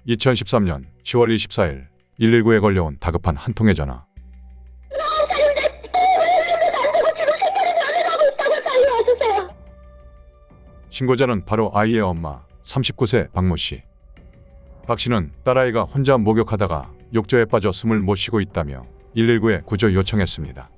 2013년 10월 24일 119에 걸려온 다급한 한 통의 전화. 신고자는 바로 아이의 엄마 39세 박모 씨. 박 씨는 딸아이가 혼자 목욕하다가 욕조에 빠져 숨을 못 쉬고 있다며 119에 구조 요청했습니다.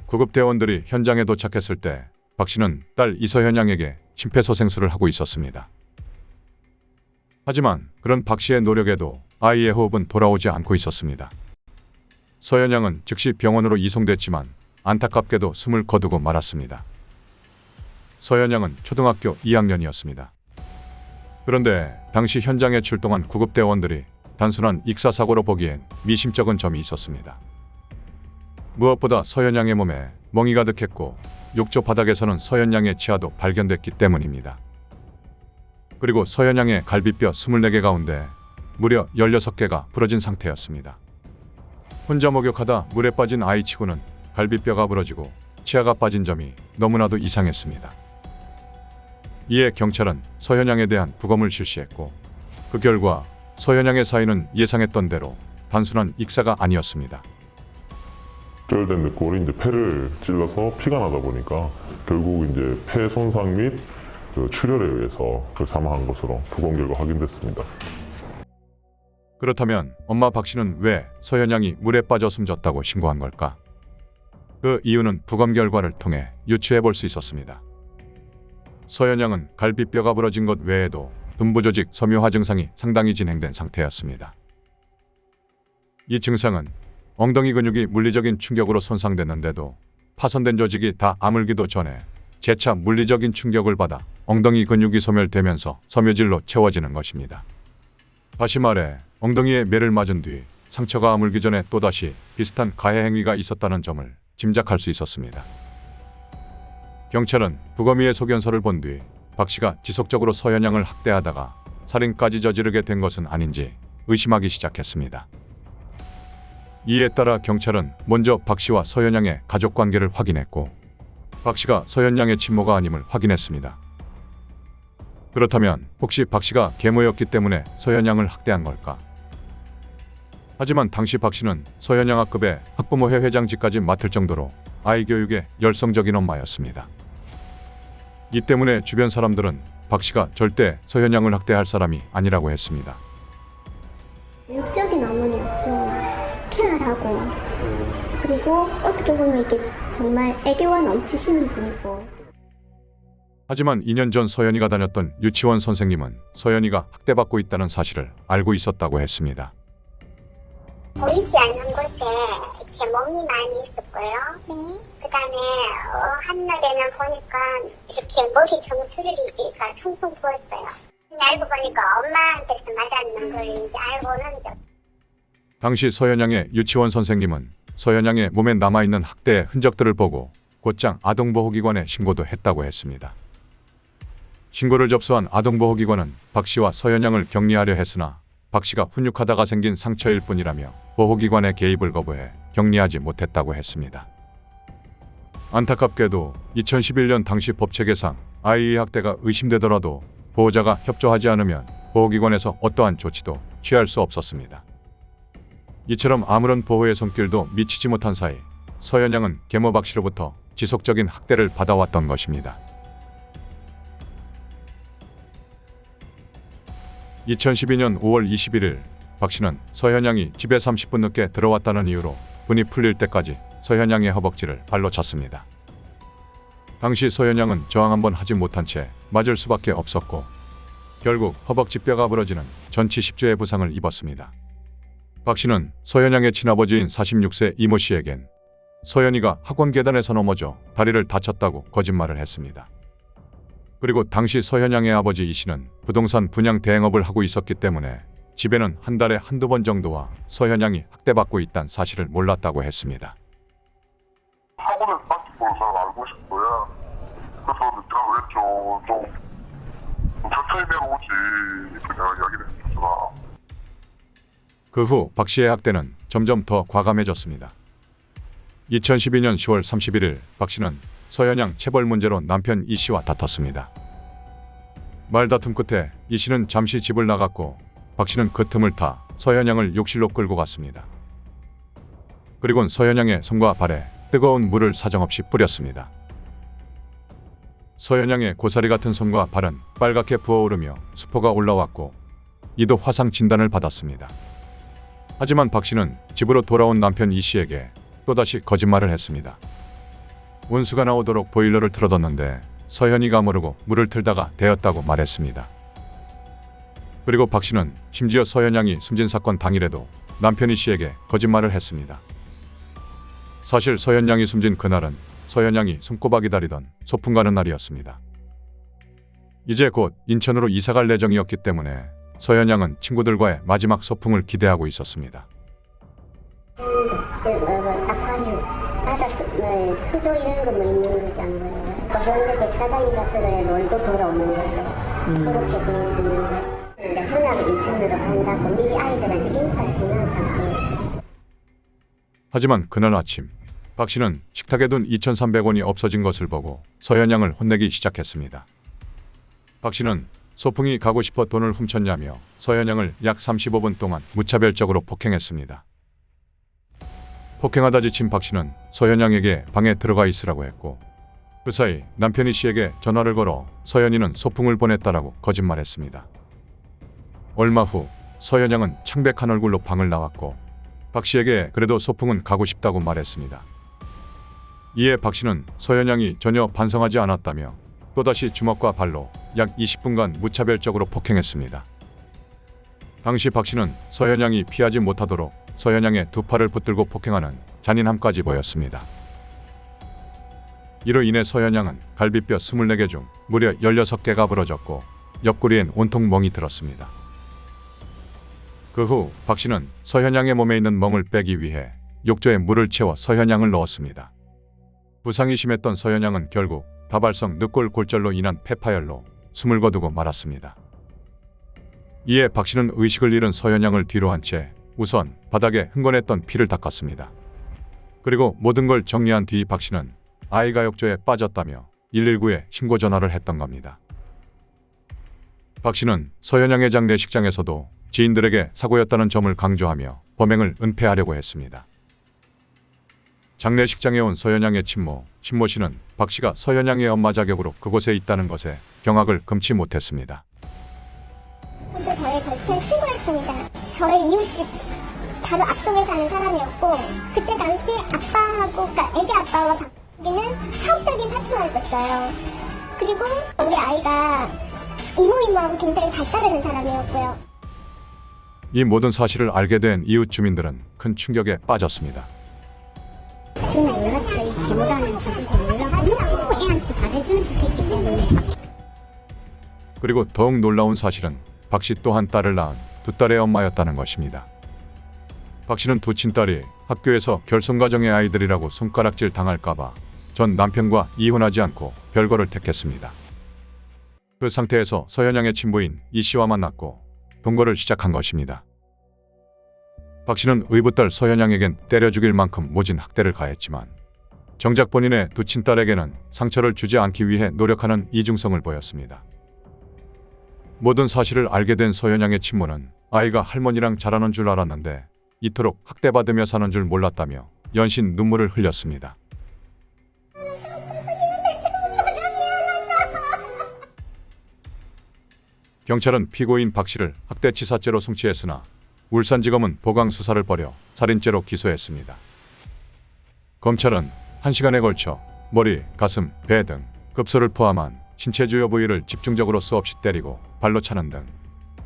구급대원들이 현장에 도착했을 때 박 씨는 딸 이서현 양에게 심폐소생술을 하고 있었습니다. 하지만 그런 박 씨의 노력에도 아이의 호흡은 돌아오지 않고 있었습니다. 서현 양은 즉시 병원으로 이송됐지만 안타깝게도 숨을 거두고 말았습니다. 서현 양은 초등학교 2학년이었습니다. 그런데 당시 현장에 출동한 구급대원들이 단순한 익사사고로 보기엔 미심쩍은 점이 있었습니다. 무엇보다 서현 양의 몸에 멍이 가득했고 욕조 바닥에서는 서현 양의 치아도 발견됐기 때문입니다. 그리고 서현 양의 갈비뼈 24개 가운데 무려 16개가 부러진 상태였습니다. 혼자 목욕하다 물에 빠진 아이치고는 갈비뼈가 부러지고 치아가 빠진 점이 너무나도 이상했습니다. 이에 경찰은 서현 양에 대한 부검을 실시했고 그 결과 서현 양의 사인은 예상했던 대로 단순한 익사가 아니었습니다. 절된 늑골이 이제 폐를 찔러서 피가 나다 보니까 결국 이제 폐 손상 및 출혈에 의해서 사망한 것으로 부검 결과 확인됐습니다. 그렇다면 엄마 박 씨는 왜 서현 양이 물에 빠져 숨졌다고 신고한 걸까? 그 이유는 부검 결과를 통해 유추해 볼 수 있었습니다. 서현 양은 갈비뼈가 부러진 것 외에도 둔부조직 섬유화 증상이 상당히 진행된 상태였습니다. 이 증상은 엉덩이 근육이 물리적인 충격으로 손상됐는데도 파손된 조직이 다 아물기도 전에 재차 물리적인 충격을 받아 엉덩이 근육이 소멸되면서 섬유질로 채워지는 것입니다. 다시 말해 엉덩이에 매를 맞은 뒤 상처가 아물기 전에 또다시 비슷한 가해 행위가 있었다는 점을 짐작할 수 있었습니다. 경찰은 부검의의 소견서를 본 뒤 박 씨가 지속적으로 서현 양을 학대하다가 살인까지 저지르게 된 것은 아닌지 의심하기 시작했습니다. 이에 따라 경찰은 먼저 박 씨와 서현 양의 가족관계를 확인했고 박 씨가 서현 양의 친모가 아님을 확인했습니다. 그렇다면 혹시 박 씨가 계모였기 때문에 서현 양을 학대한 걸까? 하지만 당시 박 씨는 서현 양 학급의 학부모회 회장직까지 맡을 정도로 아이 교육에 열성적인 엄마였습니다. 이 때문에 주변 사람들은 박 씨가 절대 서현 양을 학대할 사람이 아니라고 했습니다. 매력적인 어머니였죠. 케어하고 그리고 어떻게 보면 이게 정말 애교가 넘치시는 분이고. 하지만 2년 전 서현이가 다녔던 유치원 선생님은 서현이가 학대받고 있다는 사실을 알고 있었다고 했습니다. 보이지 않는 곳에 이렇게 멍이 많이 있었고요. 네. 그 다음에 한날에는 보니까 이렇게 머리 정수리가 퉁퉁 부었어요. 알고 보니까 엄마한테서 맞았는 걸 이제 알고는 당시 서현 양의 유치원 선생님은 서현 양의 몸에 남아있는 학대의 흔적들을 보고 곧장 아동보호기관에 신고도 했다고 했습니다. 신고를 접수한 아동보호기관은 박 씨와 서현 양을 격리하려 했으나 박 씨가 훈육하다가 생긴 상처일 뿐이라며 보호기관의 개입을 거부해 격리하지 못했다고 했습니다. 안타깝게도 2011년 당시 법체계상 아이의 학대가 의심되더라도 보호자가 협조하지 않으면 보호기관에서 어떠한 조치도 취할 수 없었습니다. 이처럼 아무런 보호의 손길도 미치지 못한 사이 서현 양은 계모 박 씨로부터 지속적인 학대를 받아왔던 것입니다. 2012년 5월 21일 박 씨는 서현 양이 집에 30분 늦게 들어왔다는 이유로 분이 풀릴 때까지 서현 양의 허벅지를 발로 찼습니다. 당시 서현 양은 저항 한번 하지 못한 채 맞을 수밖에 없었고 결국 허벅지뼈가 부러지는 전치 10조의 부상을 입었습니다. 박 씨는 서현 양의 친아버지인 46세 이모 씨에겐 서현이가 학원 계단에서 넘어져 다리를 다쳤다고 거짓말을 했습니다. 그리고 당시 서현 양의 아버지 이 씨는 부동산 분양 대행업을 하고 있었기 때문에 집에는 한 달에 한두 번 정도와 서현 양이 학대받고 있다는 사실을 몰랐다고 했습니다. 학원에서 딱히 뭘 잘 알고 싶고요. 그래서 내가 그랬죠. 좀 천천히 내려오지. 그냥 이야기를 해주잖아. 그 후 박 씨의 학대는 점점 더 과감해졌습니다. 2012년 10월 31일 박 씨는 서현 양 체벌 문제로 남편 이 씨와 다퉜습니다. 말다툼 끝에 이 씨는 잠시 집을 나갔고 박 씨는 그 틈을 타 서현양을 욕실로 끌고 갔습니다. 그리곤 서현양의 손과 발에 뜨거운 물을 사정없이 뿌렸습니다. 서현양의 고사리 같은 손과 발은 빨갛게 부어오르며 수포가 올라왔고 이도 화상 진단을 받았습니다. 하지만 박 씨는 집으로 돌아온 남편 이 씨에게 또다시 거짓말을 했습니다. 온수가 나오도록 보일러를 틀어뒀는데 서현이가 모르고 물을 틀다가 데였다고 말했습니다. 그리고 박 씨는 심지어 서현양이 숨진 사건 당일에도 남편 이 씨에게 거짓말을 했습니다. 사실 서현양이 숨진 그날은 서현양이 손꼽아 기다리던 소풍 가는 날이었습니다. 이제 곧 인천으로 이사갈 예정이었기 때문에 서현양은 친구들과의 마지막 소풍을 기대하고 있었습니다. 수조 이런 거 뭐 있는 거지 안 거예요. 현재 백사장이 가서 그래 놀고 돌아오는 거예요. 그렇게 돼 있었는데 그러니까 전화를 인천으로 한다고 미리 아이들한테 인사를 해놓은 상태였어요. 하지만 그날 아침 박 씨는 식탁에 둔 2,300원이 없어진 것을 보고 서현양을 혼내기 시작했습니다. 박 씨는 소풍이 가고 싶어 돈을 훔쳤냐며 서현양을 약 35분 동안 무차별적으로 폭행했습니다. 폭행하다 지친 박 씨는 서현양에게 방에 들어가 있으라고 했고 그 사이 남편이 씨에게 전화를 걸어 서현이는 소풍을 보냈다라고 거짓말했습니다. 얼마 후 서현양은 창백한 얼굴로 방을 나왔고 박 씨에게 그래도 소풍은 가고 싶다고 말했습니다. 이에 박 씨는 서현양이 전혀 반성하지 않았다며 또다시 주먹과 발로 약 20분간 무차별적으로 폭행했습니다. 당시 박 씨는 서현양이 피하지 못하도록 서현양의 두 팔을 붙들고 폭행하는 잔인함까지 보였습니다. 이로 인해 서현양은 갈비뼈 24개 중 무려 16개가 부러졌고 옆구리엔 온통 멍이 들었습니다. 그 후 박 씨는 서현양의 몸에 있는 멍을 빼기 위해 욕조에 물을 채워 서현양을 넣었습니다. 부상이 심했던 서현양은 결국 다발성 늑골 골절로 인한 폐파열로 숨을 거두고 말았습니다. 이에 박 씨는 의식을 잃은 서현양을 뒤로 한 채 우선 바닥에 흥건했던 피를 닦았습니다. 그리고 모든 걸 정리한 뒤 박 씨는 아이가 욕조에 빠졌다며 119에 신고 전화를 했던 겁니다. 박 씨는 서현양의 장례식장에서도 지인들에게 사고였다는 점을 강조하며 범행을 은폐하려고 했습니다. 장례식장에 온 서현양의 친모, 신모 씨는 박 씨가 서현양의 엄마 자격으로 그곳에 있다는 것에 경악을 금치 못했습니다. 또 저희 절친한 친구였습니다. 저희 이웃집 바로 앞동에 사는 사람이었고 그때 당시 아빠하고 그러니까 애기 아빠와 박기는 사업적인 파트너였었어요. 그리고 우리 아이가 이모하고 굉장히 잘 따르는 사람이었고요. 이 모든 사실을 알게 된 이웃 주민들은 큰 충격에 빠졌습니다. 정말 몰랐죠. 이 기모라는 사실도 몰랐고 애한테 잘해주는 척했기 때문에. 그리고 더욱 놀라운 사실은 박 씨 또한 딸을 낳은 두 딸의 엄마였다는 것입니다. 박 씨는 두 친딸이 학교에서 결손가정의 아이들이라고 손가락질 당할까봐 전 남편과 이혼하지 않고 별거를 택했습니다. 그 상태에서 서현양의 친부인 이 씨와 만났고 동거를 시작한 것입니다. 박 씨는 의붓딸 서현양에겐 때려 죽일 만큼 모진 학대를 가했지만 정작 본인의 두 친딸에게는 상처를 주지 않기 위해 노력하는 이중성을 보였습니다. 모든 사실을 알게 된 서현양의 친모는 아이가 할머니랑 자라는 줄 알았는데 이토록 학대받으며 사는 줄 몰랐다며 연신 눈물을 흘렸습니다. 경찰은 피고인 박 씨를 학대치사죄로 송치했으나 울산지검은 보강 수사를 벌여 살인죄로 기소했습니다. 검찰은 1시간에 걸쳐 머리, 가슴, 배 등 급소를 포함한 신체 주요 부위를 집중적으로 수없이 때리고 발로 차는 등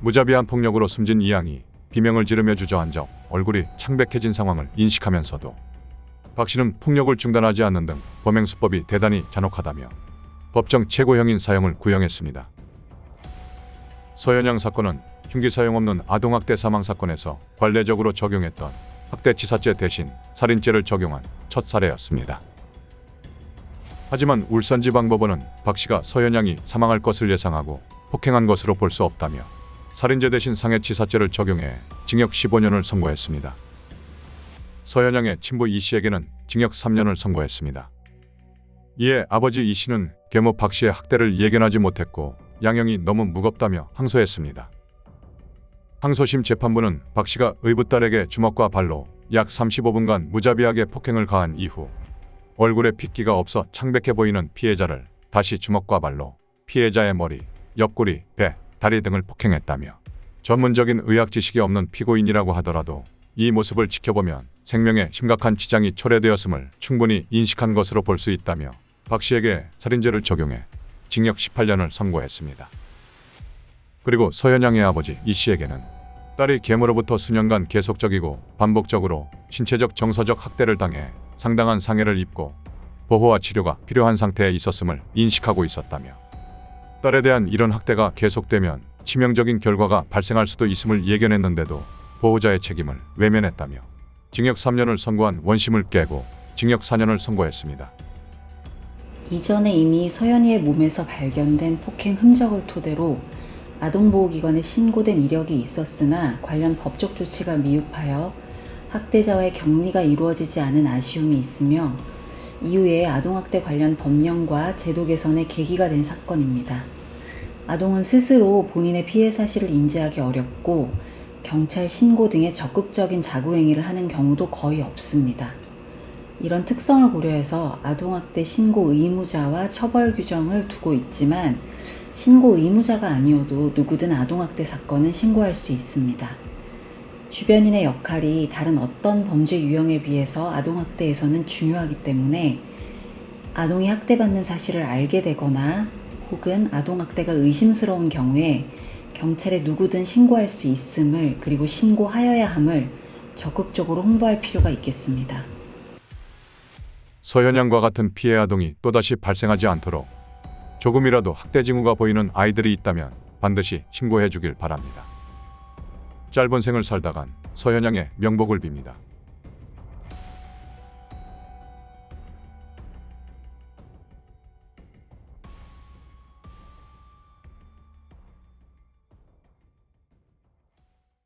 무자비한 폭력으로 숨진 이양이 비명을 지르며 주저앉아 얼굴이 창백해진 상황을 인식하면서도 박 씨는 폭력을 중단하지 않는 등 범행 수법이 대단히 잔혹하다며 법정 최고형인 사형을 구형했습니다. 서현양 사건은 흉기 사용 없는 아동학대 사망사건에서 관례적으로 적용했던 학대치사죄 대신 살인죄를 적용한 첫 사례였습니다. 하지만 울산지방법원은 박 씨가 서현양이 사망할 것을 예상하고 폭행한 것으로 볼 수 없다며 살인죄 대신 상해치사죄를 적용해 징역 15년을 선고했습니다. 서현양의 친부 이 씨에게는 징역 3년을 선고했습니다. 이에 아버지 이 씨는 계모 박 씨의 학대를 예견하지 못했고 양형이 너무 무겁다며 항소했습니다. 항소심 재판부는 박 씨가 의붓 딸에게 주먹과 발로 약 35분간 무자비하게 폭행을 가한 이후 얼굴에 핏기가 없어 창백해 보이는 피해자를 다시 주먹과 발로 피해자의 머리, 옆구리, 배, 다리 등을 폭행했다며 전문적인 의학 지식이 없는 피고인이라고 하더라도 이 모습을 지켜보면 생명에 심각한 지장이 초래되었음을 충분히 인식한 것으로 볼 수 있다며 박 씨에게 살인죄를 적용해 징역 18년을 선고했습니다. 그리고 서현양의 아버지 이 씨에게는 딸이 계모로부터 수년간 계속적이고 반복적으로 신체적 정서적 학대를 당해 상당한 상해를 입고 보호와 치료가 필요한 상태에 있었음을 인식하고 있었다며 딸에 대한 이런 학대가 계속되면 치명적인 결과가 발생할 수도 있음을 예견했는데도 보호자의 책임을 외면했다며 징역 3년을 선고한 원심을 깨고 징역 4년을 선고했습니다. 이전에 이미 서연이의 몸에서 발견된 폭행 흔적을 토대로 아동보호기관에 신고된 이력이 있었으나 관련 법적 조치가 미흡하여 학대자와의 격리가 이루어지지 않은 아쉬움이 있으며 이후에 아동학대 관련 법령과 제도 개선의 계기가 된 사건입니다. 아동은 스스로 본인의 피해 사실을 인지하기 어렵고 경찰 신고 등의 적극적인 자구행위를 하는 경우도 거의 없습니다. 이런 특성을 고려해서 아동학대 신고 의무자와 처벌 규정을 두고 있지만 신고 의무자가 아니어도 누구든 아동학대 사건은 신고할 수 있습니다. 주변인의 역할이 다른 어떤 범죄 유형에 비해서 아동학대에서는 중요하기 때문에 아동이 학대받는 사실을 알게 되거나 혹은 아동학대가 의심스러운 경우에 경찰에 누구든 신고할 수 있음을 그리고 신고하여야 함을 적극적으로 홍보할 필요가 있겠습니다. 서현양과 같은 피해 아동이 또다시 발생하지 않도록 조금이라도 학대 징후가 보이는 아이들이 있다면 반드시 신고해 주길 바랍니다. 짧은 생을 살다간 서현양의 명복을 빕니다.